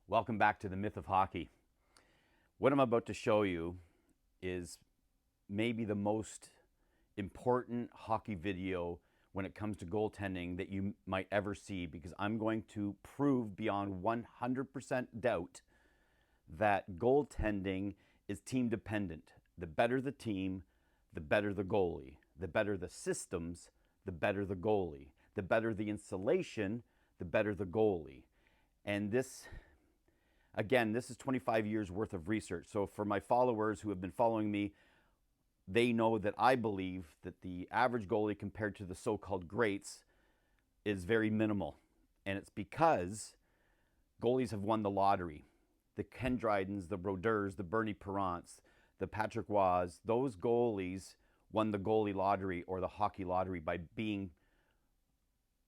Welcome back to the Myth of Hockey. What I'm about to show you is maybe the most important hockey video when it comes to goaltending that you might ever see, because I'm going to prove beyond 100% doubt that goaltending is team dependent. The better the team, the better the goalie. The better the systems, the better the goalie. The better the insulation, the better the goalie. And this is 25 years worth of research. So for my followers who have been following me, they know that I believe that the average goalie compared to the so-called greats is very minimal. And it's because goalies have won the lottery. The Ken Drydens, the Brodeurs, the Bernie Perrants, the Patrick Roys, those goalies won the goalie lottery or the hockey lottery by being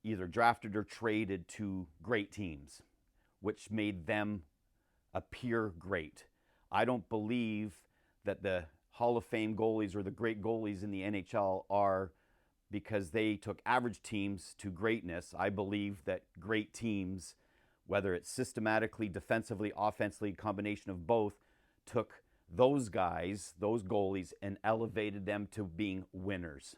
either drafted or traded to great teams, which made them appear great. I don't believe that the Hall of Fame goalies or the great goalies in the NHL are because they took average teams to greatness. I believe that great teams, whether it's systematically, defensively, offensively, combination of both, took those guys, those goalies, and elevated them to being winners.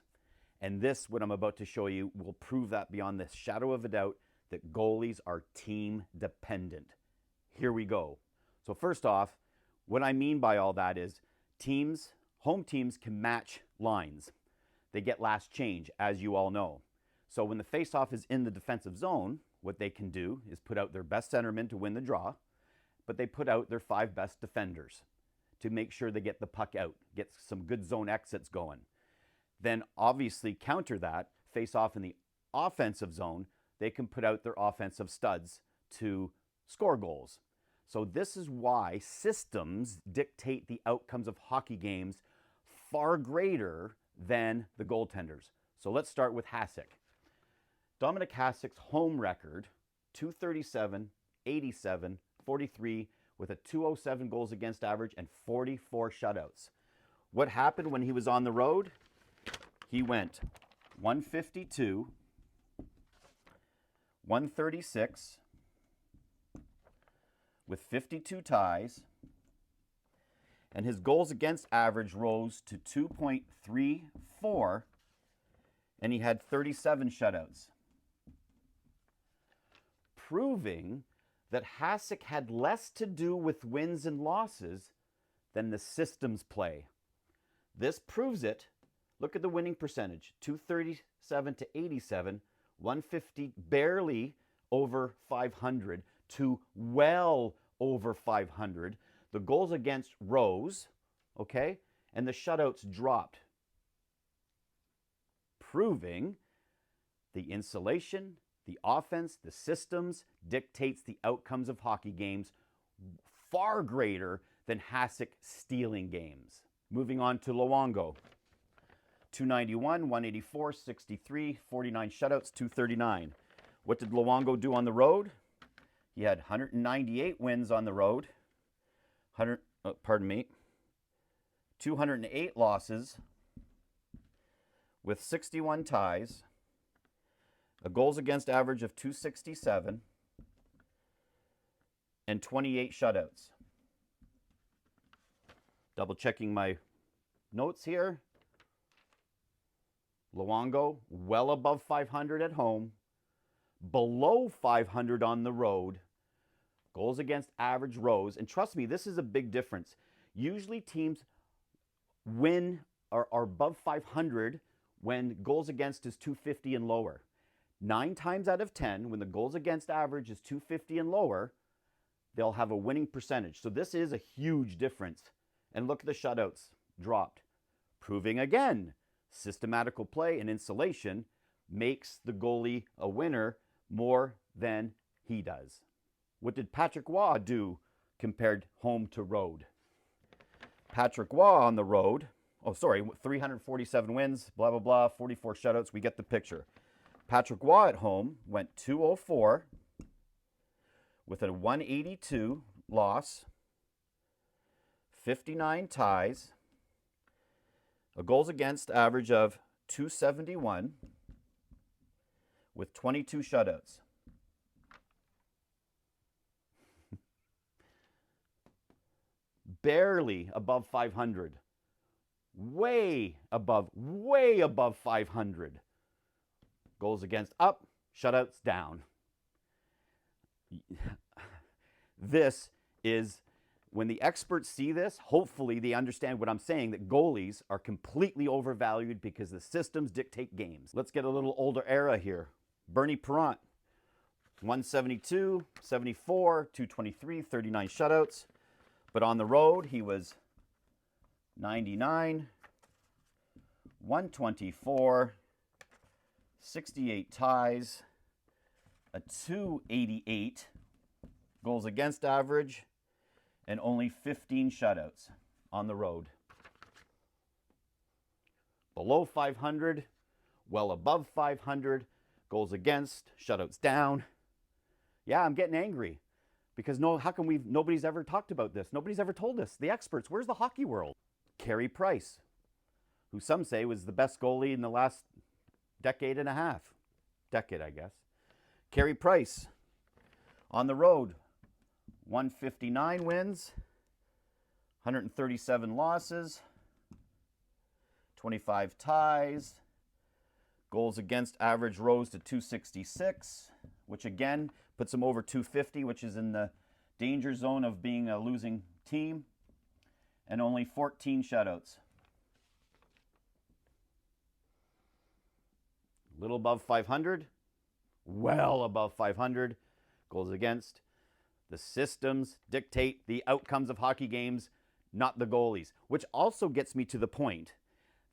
And this, what I'm about to show you, will prove that beyond the shadow of a doubt, that goalies are team dependent. Here we go. So first off, what I mean by all that is home teams can match lines. They get last change, as you all know. So when the faceoff is in the defensive zone, what they can do is put out their best centerman to win the draw, but they put out their 5 best defenders to make sure they get the puck out, get some good zone exits going. Then obviously counter that, face off in the offensive zone, they can put out their offensive studs to score goals. So this is why systems dictate the outcomes of hockey games far greater than the goaltenders. So let's start with Hasek. Dominic Hasek's home record, 237, 87, 43, with a 207 goals against average and 44 shutouts. What happened when he was on the road? He went 152, 136, with 52 ties, and his goals against average rose to 2.34, and he had 37 shutouts, proving that Hasek had less to do with wins and losses than the systems play. This proves it. Look at the winning percentage, 237 to 87, 150 barely over 500 to well over 500. The goals against rose, okay, and the shutouts dropped, proving the insulation, the offense, the systems dictates the outcomes of hockey games far greater than Hasek stealing games. Moving on to Luongo. 291, 184, 63, 49 shutouts, 239. What did Luongo do on the road? He had 198 wins on the road, 208 losses with 61 ties, a goals against average of 267, and 28 shutouts. Double checking my notes here. Luongo, well above 500 at home, below 500 on the road. Goals against average rose. And trust me, this is a big difference. Usually teams win or are above 500 when goals against is 250 and lower. 9 times out of 10, when the goals against average is 250 and lower, they'll have a winning percentage. So this is a huge difference. And look at the shutouts dropped, proving again, systematical play and insulation makes the goalie a winner more than he does. What did Patrick Roy do compared home to road? Patrick Roy on the road, 347 wins, blah, blah, blah, 44 shutouts. We get the picture. Patrick Roy at home went 204 with a 182 loss, 59 ties, a goals against average of 271 with 22 shutouts. barely above 500. Way above 500. Goals against up, shutouts down. This is, when the experts see this, hopefully they understand what I'm saying, that goalies are completely overvalued because the systems dictate games. Let's get a little older era here. Bernie Perrant, 172, 74, 223, 39 shutouts. But on the road, he was 99, 124, 68 ties, a 288 goals against average, and only 15 shutouts on the road. Below 500, well above 500, goals against, shutouts down. Yeah, I'm getting angry because how come nobody's ever talked about this? Nobody's ever told us. The experts, where's the hockey world? Carey Price, who some say was the best goalie in the last decade and a half. Decade, I guess. Carey Price, on the road, 159 wins, 137 losses, 25 ties. Goals against average rose to 266, which again puts him over 250, which is in the danger zone of being a losing team, and only 14 shutouts. A little above 500, well above 500 goals against. The systems dictate the outcomes of hockey games, not the goalies, which also gets me to the point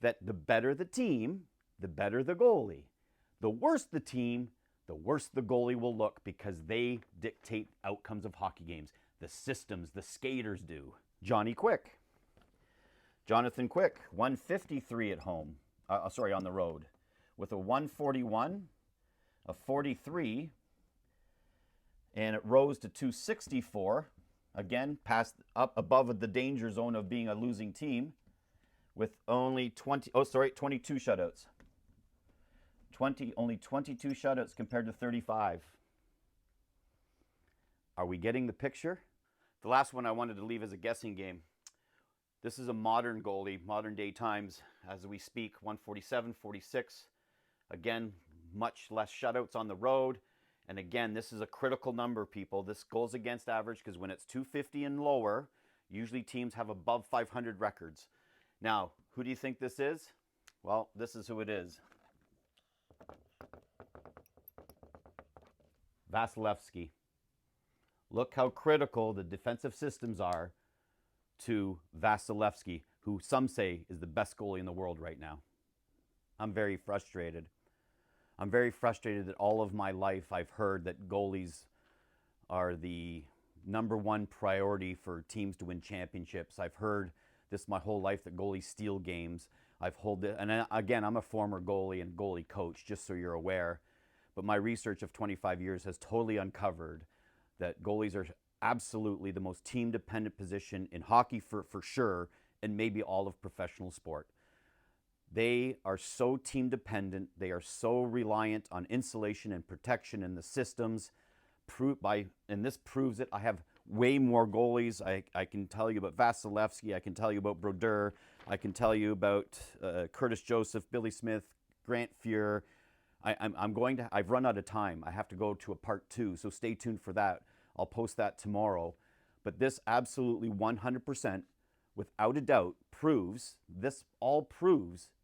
that the better the team, the better the goalie. The worse the team, the worse the goalie will look because they dictate outcomes of hockey games. The systems, the skaters do. Jonathan Quick, 153 at home, on the road, with a 141, a 43, and it rose to 264, again, up above the danger zone of being a losing team, with only 22 shutouts. Only 22 shutouts compared to 35. Are we getting the picture? The last one I wanted to leave as a guessing game. This is a modern goalie, modern day times as we speak, 147, 46. Again, much less shutouts on the road. And again, this is a critical number, people. This goals against average, because when it's 250 and lower, usually teams have above 500 records. Now, who do you think this is? Well, this is who it is. Vasilevsky. Look how critical the defensive systems are to Vasilevsky, who some say is the best goalie in the world right now. I'm very frustrated. I'm very frustrated that all of my life I've heard that goalies are the number one priority for teams to win championships. I've heard this my whole life, that goalies steal games. And again, I'm a former goalie and goalie coach, just so you're aware. But my research of 25 years has totally uncovered that goalies are absolutely the most team-dependent position in hockey for sure, and maybe all of professional sport. They are so team-dependent. They are so reliant on insulation and protection in the systems. And this proves it. I have way more goalies. I can tell you about Vasilevsky. I can tell you about Brodeur. I can tell you about Curtis Joseph, Billy Smith, Grant Fuhr. I've run out of time. I have to go to a part 2, so stay tuned for that. I'll post that tomorrow. But this absolutely 100%, without a doubt, proves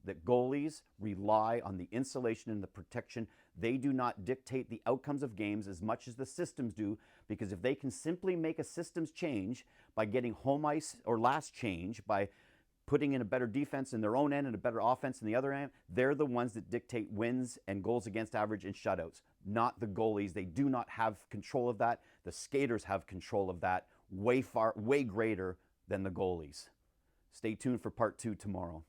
that goalies rely on the insulation and the protection. They do not dictate the outcomes of games as much as the systems do, because if they can simply make a systems change by getting home ice or last change, by putting in a better defense in their own end and a better offense in the other end, they're the ones that dictate wins and goals against average and shutouts, not the goalies. They do not have control of that. The skaters have control of that way greater than the goalies. Stay tuned for part 2 tomorrow.